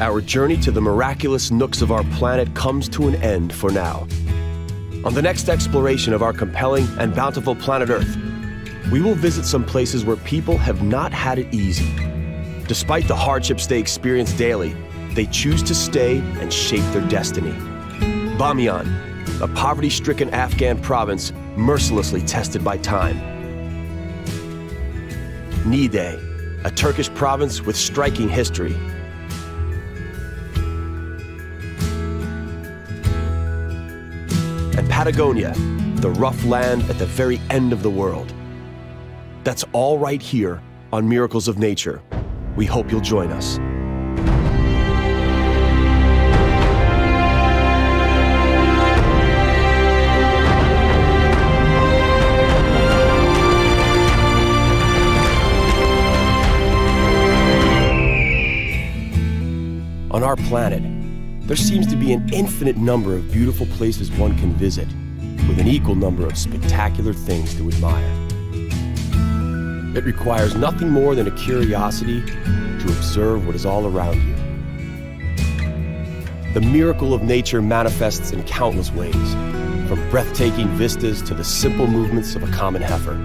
our journey to the miraculous nooks of our planet comes to an end for now. On the next exploration of our compelling and bountiful planet Earth, we will visit some places where people have not had it easy. Despite the hardships they experience daily, they choose to stay and shape their destiny. Bamiyan, a poverty-stricken Afghan province mercilessly tested by time. Niğde, a Turkish province with striking history. And Patagonia, the rough land at the very end of the world. That's all right here on Miracles of Nature. We hope you'll join us. On our planet, there seems to be an infinite number of beautiful places one can visit, with an equal number of spectacular things to admire. It requires nothing more than a curiosity to observe what is all around you. The miracle of nature manifests in countless ways, from breathtaking vistas to the simple movements of a common heifer.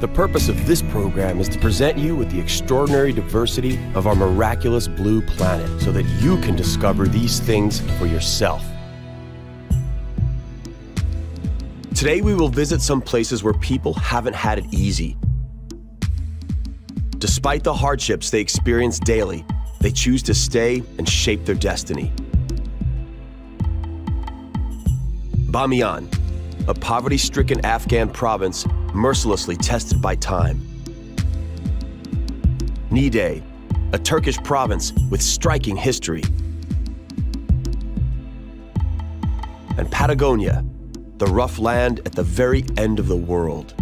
The purpose of this program is to present you with the extraordinary diversity of our miraculous blue planet so that you can discover these things for yourself. Today we will visit some places where people haven't had it easy. Despite the hardships they experience daily, they choose to stay and shape their destiny. Bamiyan, a poverty-stricken Afghan province mercilessly tested by time. Niğde, a Turkish province with striking history. And Patagonia, the rough land at the very end of the world.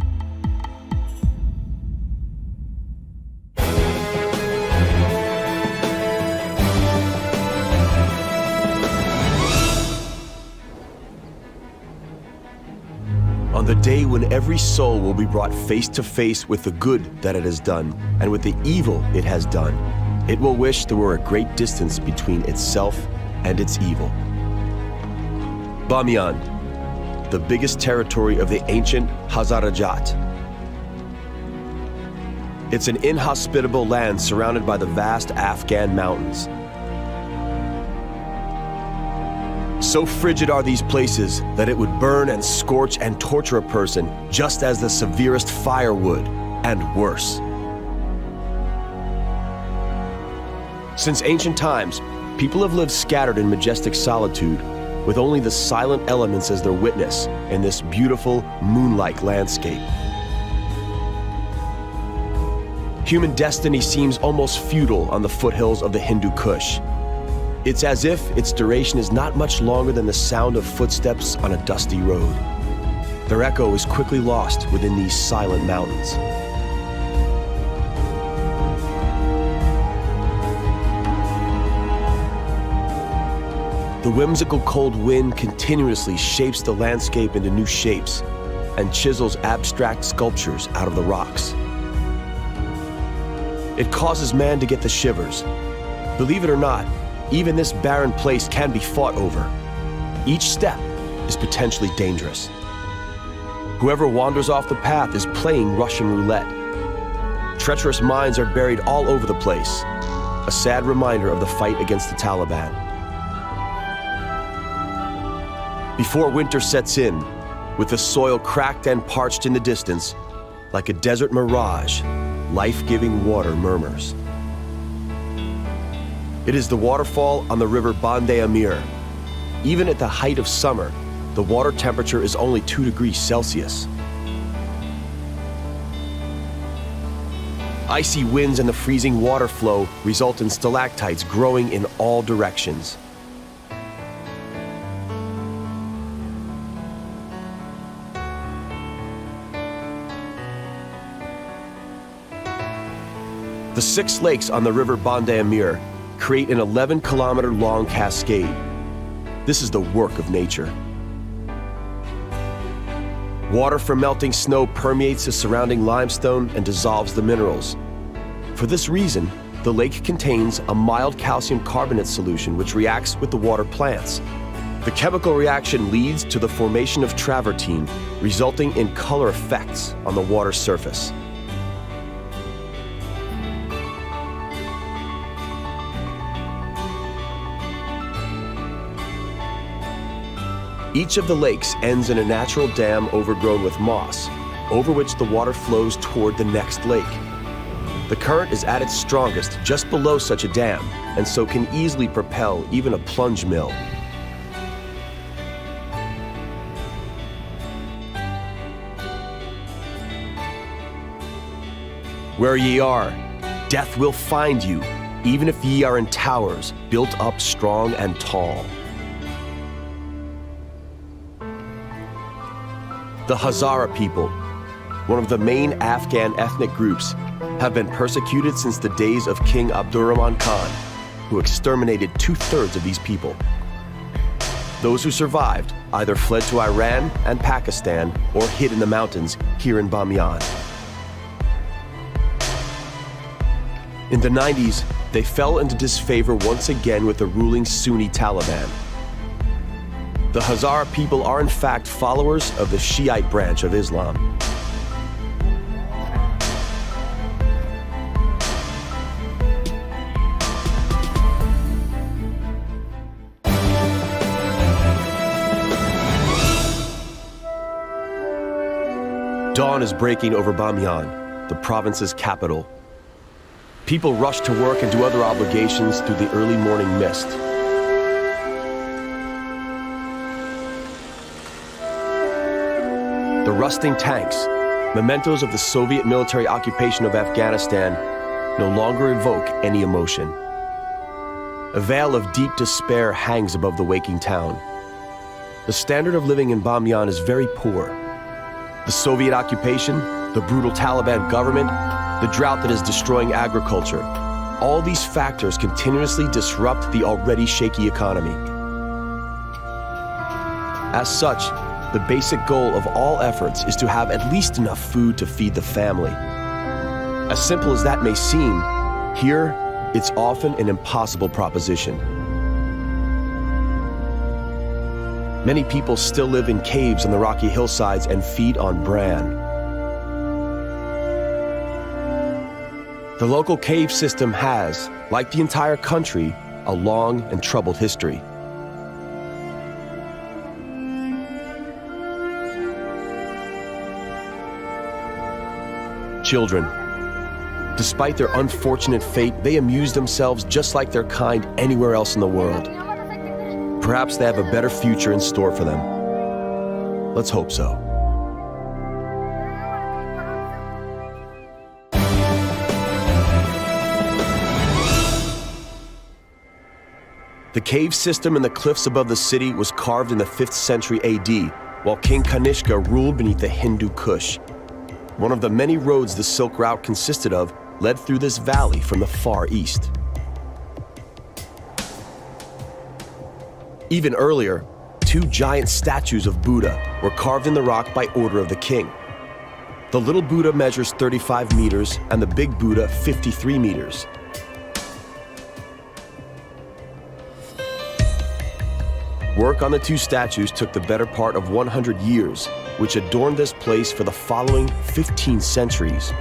On the day when every soul will be brought face to face with the good that it has done and with the evil it has done, it will wish there were a great distance between itself and its evil. Bamiyan, the biggest territory of the ancient Hazarajat. It's an inhospitable land surrounded by the vast Afghan mountains. So frigid are these places that it would burn and scorch and torture a person just as the severest fire would, and worse. Since ancient times, people have lived scattered in majestic solitude, with only the silent elements as their witness in this beautiful, moon-like landscape. Human destiny seems almost futile on the foothills of the Hindu Kush. It's as if its duration is not much longer than the sound of footsteps on a dusty road. Their echo is quickly lost within these silent mountains. The whimsical cold wind continuously shapes the landscape into new shapes and chisels abstract sculptures out of the rocks. It causes man to get the shivers. Believe it or not, even this barren place can be fought over. Each step is potentially dangerous. Whoever wanders off the path is playing Russian roulette. Treacherous mines are buried all over the place, a sad reminder of the fight against the Taliban. Before winter sets in, with the soil cracked and parched in the distance, like a desert mirage, life-giving water murmurs. It is the waterfall on the river Bande Amir. Even at the height of summer, the water temperature is only 2 degrees Celsius. Icy winds and the freezing water flow result in stalactites growing in all directions. The 6 lakes on the river Bande Amir create an 11-kilometer-long cascade. This is the work of nature. Water from melting snow permeates the surrounding limestone and dissolves the minerals. For this reason, the lake contains a mild calcium carbonate solution which reacts with the water plants. The chemical reaction leads to the formation of travertine, resulting in color effects on the water's surface. Each of the lakes ends in a natural dam overgrown with moss, over which the water flows toward the next lake. The current is at its strongest just below such a dam, and so can easily propel even a plunge mill. Where ye are, death will find you, even if ye are in towers, built up strong and tall. The Hazara people, one of the main Afghan ethnic groups, have been persecuted since the days of King Abdurrahman Khan, who exterminated 2/3 of these people. Those who survived either fled to Iran and Pakistan or hid in the mountains here in Bamiyan. In the 90s, they fell into disfavor once again with the ruling Sunni Taliban. The Hazara people are in fact followers of the Shiite branch of Islam. Dawn is breaking over Bamiyan, the province's capital. People rush to work and do other obligations through the early morning mist. The rusting tanks, mementos of the Soviet military occupation of Afghanistan, no longer evoke any emotion. A veil of deep despair hangs above the waking town. The standard of living in Bamiyan is very poor. The Soviet occupation, the brutal Taliban government, the drought that is destroying agriculture, all these factors continuously disrupt the already shaky economy. As such, the basic goal of all efforts is to have at least enough food to feed the family. As simple as that may seem, here, it's often an impossible proposition. Many people still live in caves on the rocky hillsides and feed on bran. The local cave system has, like the entire country, a long and troubled history. Children. Despite their unfortunate fate, they amuse themselves just like their kind anywhere else in the world. Perhaps they have a better future in store for them. Let's hope so. The cave system in the cliffs above the city was carved in the 5th century AD, while King Kanishka ruled beneath the Hindu Kush. One of the many roads the Silk Route consisted of led through this valley from the Far East. Even earlier, 2 giant statues of Buddha were carved in the rock by order of the king. The little Buddha measures 35 meters and the big Buddha 53 meters. Work on the 2 statues took the better part of 100 years, which adorned this place for the following 15 centuries.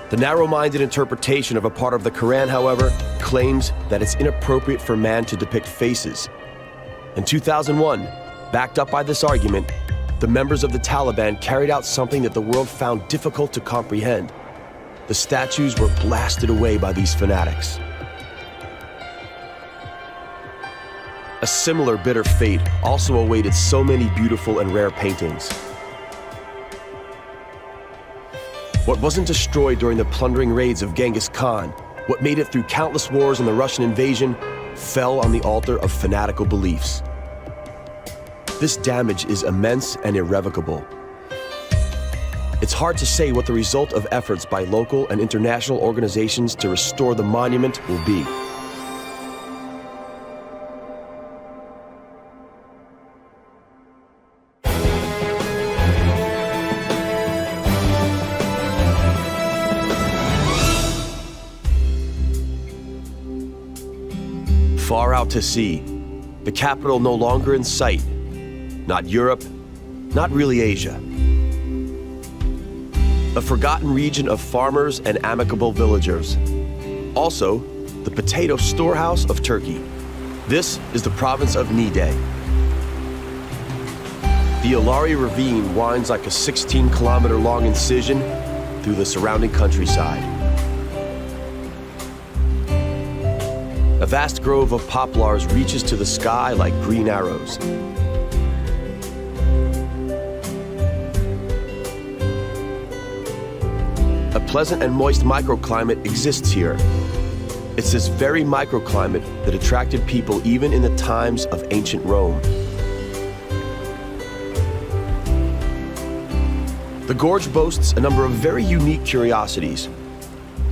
The narrow-minded interpretation of a part of the Quran, however, claims that it's inappropriate for man to depict faces. In 2001, backed up by this argument, the members of the Taliban carried out something that the world found difficult to comprehend. The statues were blasted away by these fanatics. A similar bitter fate also awaited so many beautiful and rare paintings. What wasn't destroyed during the plundering raids of Genghis Khan, what made it through countless wars and the Russian invasion, fell on the altar of fanatical beliefs. This damage is immense and irrevocable. It's hard to say what the result of efforts by local and international organizations to restore the monument will be. Out to sea, the capital no longer in sight. Not Europe, not really Asia. A forgotten region of farmers and amicable villagers. Also, the potato storehouse of Turkey. This is the province of Niğde. The Ilari Ravine winds like a 16-kilometer-long incision through the surrounding countryside. A vast grove of poplars reaches to the sky like green arrows. A pleasant and moist microclimate exists here. It's this very microclimate that attracted people even in the times of ancient Rome. The gorge boasts a number of very unique curiosities.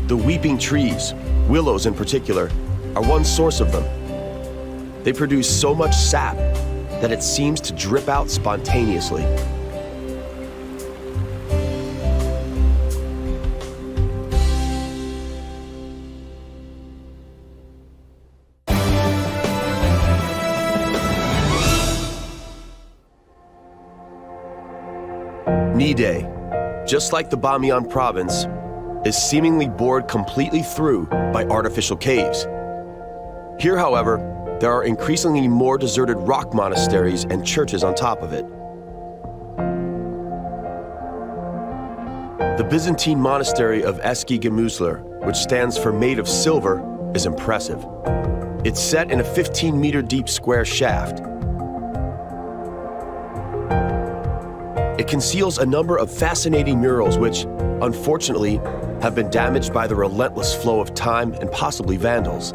The weeping trees, willows in particular, are one source of them. They produce so much sap that it seems to drip out spontaneously. Niğde, just like the Bamiyan province, is seemingly bored completely through by artificial caves. Here, however, there are increasingly more deserted rock monasteries and churches on top of it. The Byzantine monastery of Eski Gümüşler, which stands for Made of Silver, is impressive. It's set in a 15-meter deep square shaft. It conceals a number of fascinating murals which, unfortunately, have been damaged by the relentless flow of time and possibly vandals.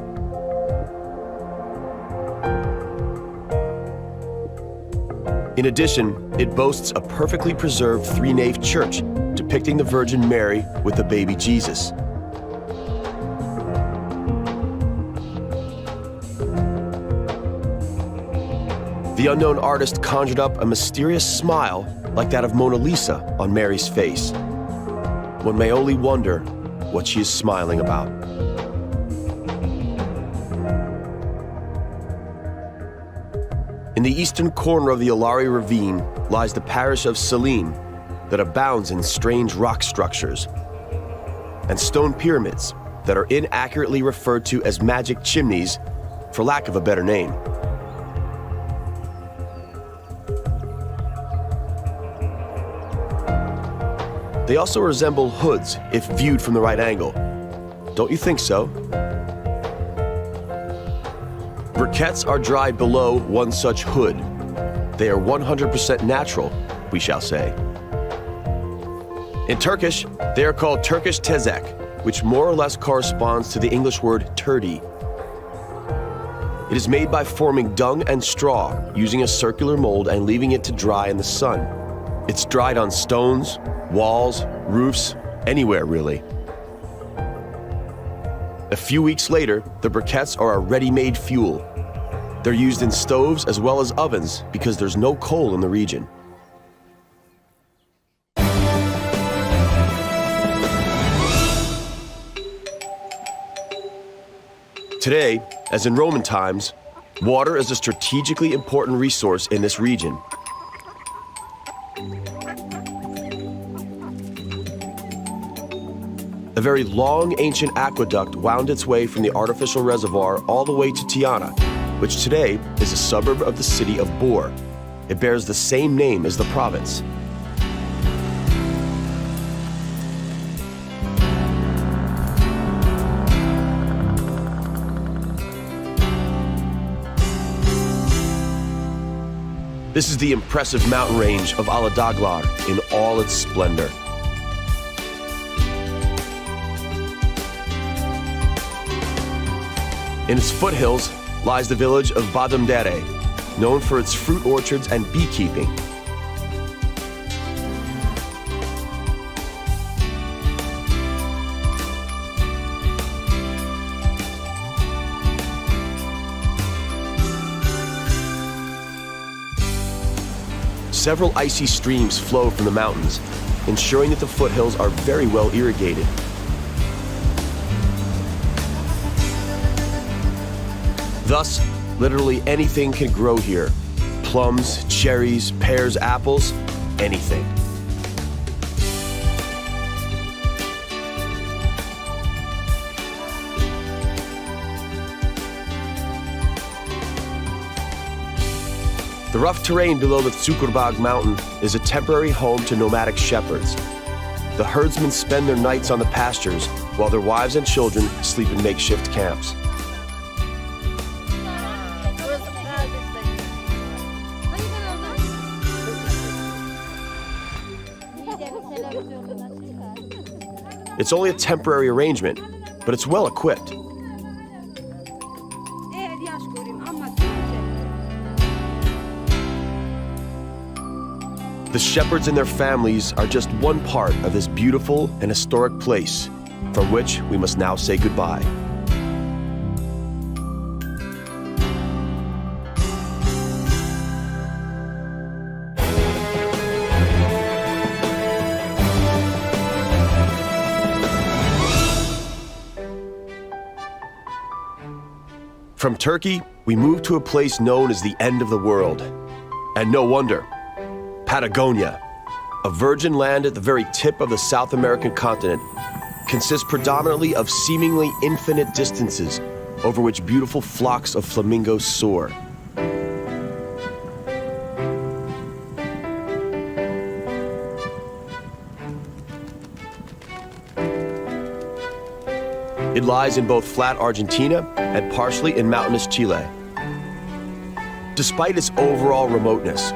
In addition, it boasts a perfectly preserved three-nave church depicting the Virgin Mary with the baby Jesus. The unknown artist conjured up a mysterious smile like that of Mona Lisa on Mary's face. One may only wonder what she is smiling about. In the eastern corner of the Ilari Ravine lies the parish of Selin that abounds in strange rock structures and stone pyramids that are inaccurately referred to as magic chimneys for lack of a better name. They also resemble hoods if viewed from the right angle. Don't you think so? Briquettes are dried below one such hood. They are 100% natural, we shall say. In Turkish, they are called Turkish tezek, which more or less corresponds to the English word turdy. It is made by forming dung and straw, using a circular mold and leaving it to dry in the sun. It's dried on stones, walls, roofs, anywhere really. A few weeks later, the briquettes are a ready-made fuel. They're used in stoves as well as ovens because there's no coal in the region. Today, as in Roman times, water is a strategically important resource in this region. A very long ancient aqueduct wound its way from the artificial reservoir all the way to Tiana, which today is a suburb of the city of Bor. It bears the same name as the province. This is the impressive mountain range of Aladağlar in all its splendor. In its foothills lies the village of Badımdere, known for its fruit orchards and beekeeping. Several icy streams flow from the mountains, ensuring that the foothills are very well irrigated. Thus, Literally anything can grow here. Plums, cherries, pears, apples, anything. The rough terrain below the Tsukurbag mountain is a temporary home to nomadic shepherds. The herdsmen spend their nights on the pastures while their wives and children sleep in makeshift camps. It's only a temporary arrangement, but it's well equipped. The shepherds and their families are just one part of this beautiful and historic place, from which we must now say goodbye. From Turkey, we move to a place known as the end of the world. And no wonder. Patagonia, a virgin land at the very tip of the South American continent, consists predominantly of seemingly infinite distances over which beautiful flocks of flamingos soar. It lies in both flat Argentina and partially in mountainous Chile. Despite its overall remoteness,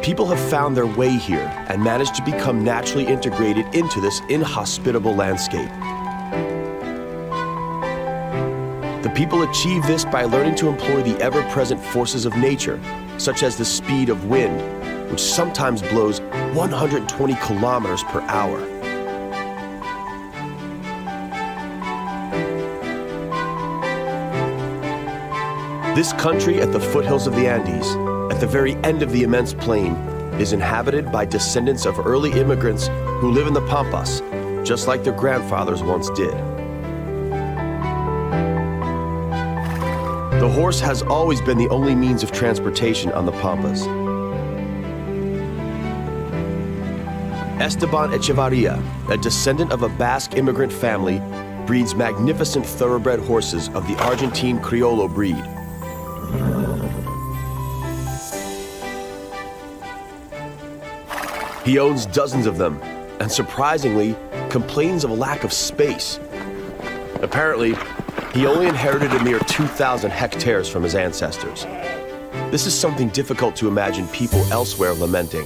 people have found their way here and managed to become naturally integrated into this inhospitable landscape. The people achieve this by learning to employ the ever-present forces of nature, such as the speed of wind, which sometimes blows 120 kilometers per hour. This country at the foothills of the Andes, at the very end of the immense plain, is inhabited by descendants of early immigrants who live in the Pampas, just like their grandfathers once did. The horse has always been the only means of transportation on the Pampas. Esteban Echevarria, a descendant of a Basque immigrant family, breeds magnificent thoroughbred horses of the Argentine Criollo breed. He owns dozens of them, and surprisingly, complains of a lack of space. Apparently, he only inherited a mere 2,000 hectares from his ancestors. This is something difficult to imagine people elsewhere lamenting.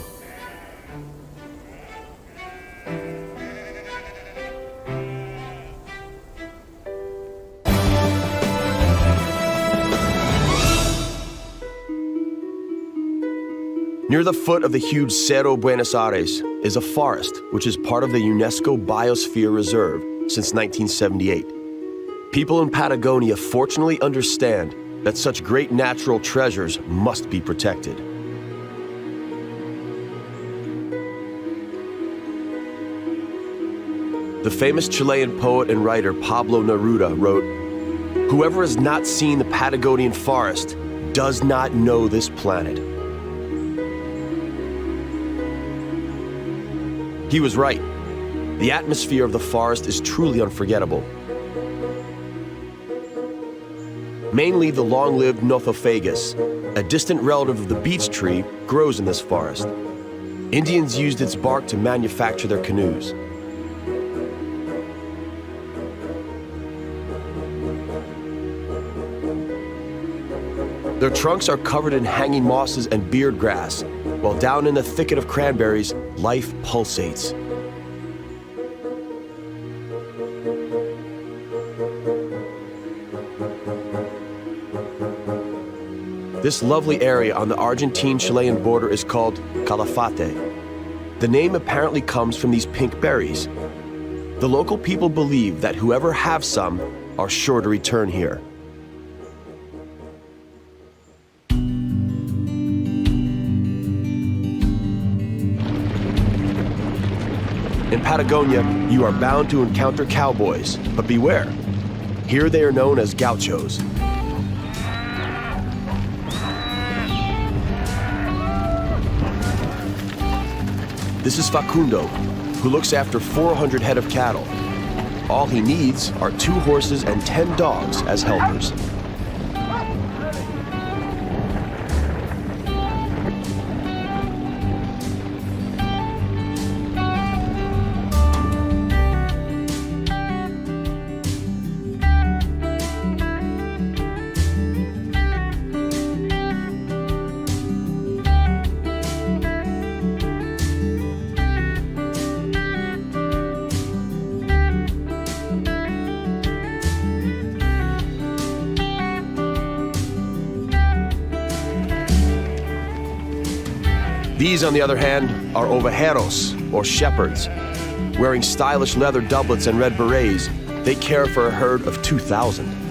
Near the foot of the huge Cerro Buenos Aires is a forest which is part of the UNESCO Biosphere Reserve since 1978. People in Patagonia fortunately understand that such great natural treasures must be protected. The famous Chilean poet and writer Pablo Neruda wrote, "Whoever has not seen the Patagonian forest does not know this planet." He was right. The atmosphere of the forest is truly unforgettable. Mainly the long-lived Nothofagus, a distant relative of the beech tree, grows in this forest. Indians used its bark to manufacture their canoes. Their trunks are covered in hanging mosses and beard grass, while down in the thicket of cranberries, life pulsates. This lovely area on the Argentine-Chilean border is called Calafate. The name apparently comes from these pink berries. The local people believe that whoever have some are sure to return here. In Patagonia, you are bound to encounter cowboys, but beware. Here they are known as gauchos. This is Facundo, who looks after 400 head of cattle. All he needs are 2 horses and 10 dogs as helpers. These, on the other hand, are ovejeros, or shepherds. Wearing stylish leather doublets and red berets, they care for a herd of 2,000.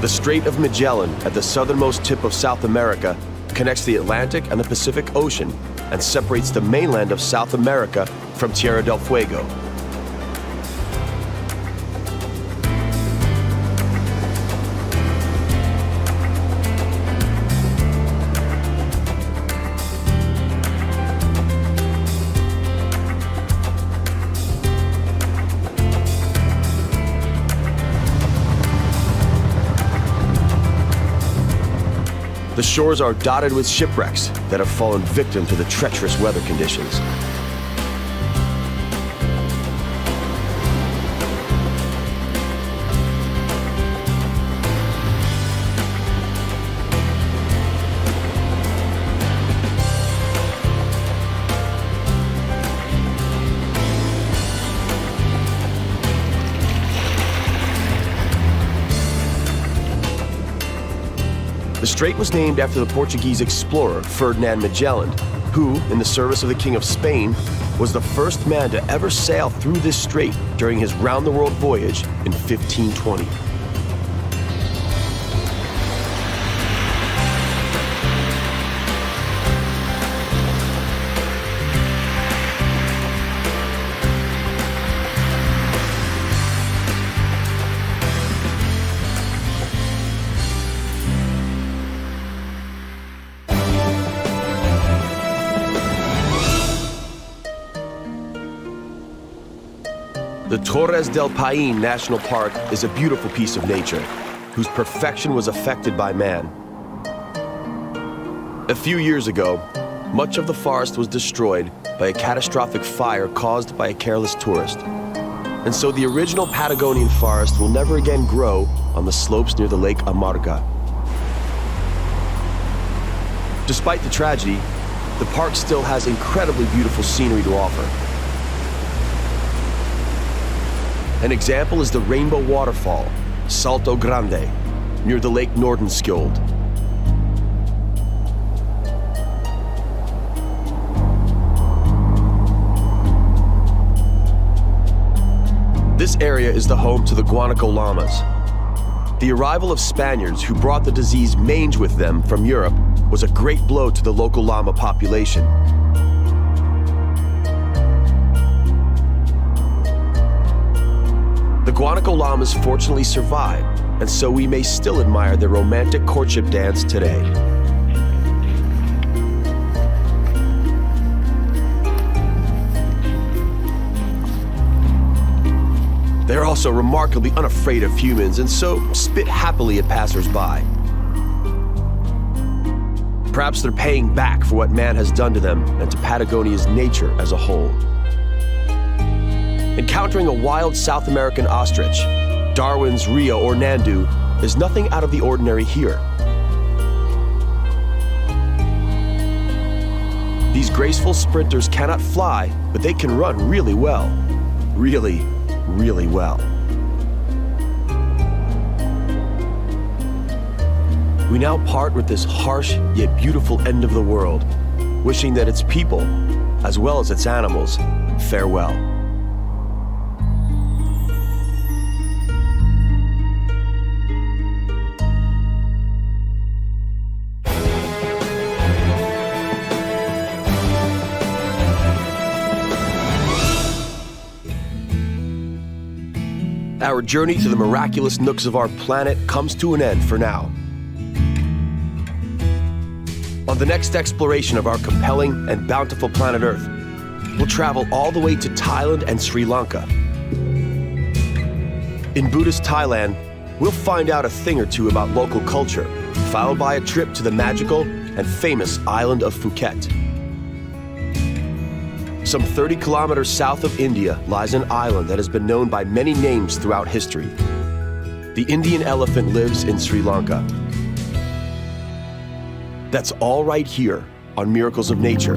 The Strait of Magellan, at the southernmost tip of South America, connects the Atlantic and the Pacific Ocean and separates the mainland of South America from Tierra del Fuego. The shores are dotted with shipwrecks that have fallen victim to the treacherous weather conditions. The strait was named after the Portuguese explorer Ferdinand Magellan, who, in the service of the King of Spain, was the first man to ever sail through this strait during his round-the-world voyage in 1520. The Torres del Paine National Park is a beautiful piece of nature, whose perfection was affected by man. A few years ago, much of the forest was destroyed by a catastrophic fire caused by a careless tourist. And so the original Patagonian forest will never again grow on the slopes near the Lake Amarga. Despite the tragedy, the park still has incredibly beautiful scenery to offer. An example is the Rainbow Waterfall, Salto Grande, near the Lake Nordenskjold. This area is the home to the guanaco llamas. The arrival of Spaniards who brought the disease mange with them from Europe was a great blow to the local llama population. The guanaco llamas fortunately survived, and so we may still admire their romantic courtship dance today. They're also remarkably unafraid of humans, and so spit happily at passers-by. Perhaps they're paying back for what man has done to them and to Patagonia's nature as a whole. Encountering a wild South American ostrich, Darwin's Rio or Nandu, is nothing out of the ordinary here. These graceful sprinters cannot fly, but they can run really well. Really, really well. We now part with this harsh yet beautiful end of the world, wishing that its people as well as its animals, farewell. Our journey to the miraculous nooks of our planet comes to an end for now. On the next exploration of our compelling and bountiful planet Earth, we'll travel all the way to Thailand and Sri Lanka. In Buddhist Thailand, we'll find out a thing or two about local culture, followed by a trip to the magical and famous island of Phuket. Some 30 kilometers south of India lies an island that has been known by many names throughout history. The Indian elephant lives in Sri Lanka. That's all right here on Miracles of Nature.